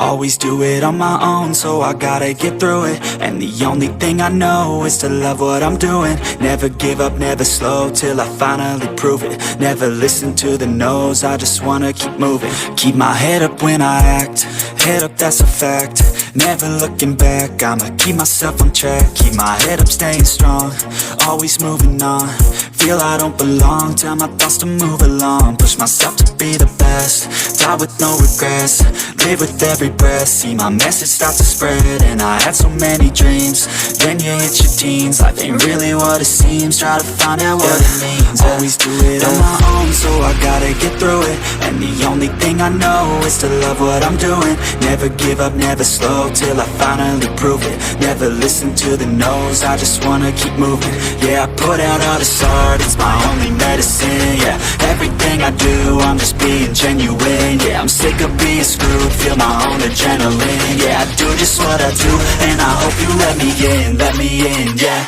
Always do it on my own, so I gotta get through it. And the only thing I know is to love what I'm doing. Never give up, never slow, till I finally prove it. Never listen to the no's, I just wanna keep moving. Keep my head up when I act, head up, that's a fact. Never looking back, I'ma keep myself on track. Keep my head up, staying strong, always moving on. Feel I don't belong, tell my thoughts to move along. Push myself to be the best, die with no regrets. Live with every breath, see my message start to spread. And I had so many dreams, then you hit your teens. Life ain't really what it seems, try to find out what it means. Always do it on my own, so I gotta get through it. And the only thing I know is to love what I'm doing. Never give up, never slow, till I finally prove it. Never listen to the no's, I just wanna keep moving. Yeah, I put out all this art, it's my only medicine. Yeah, everything I do, I'm just being genuine. Yeah, I'm sick of being screwed, feel my own adrenaline. Yeah, I do just what I do, and I hope you let me in, yeah.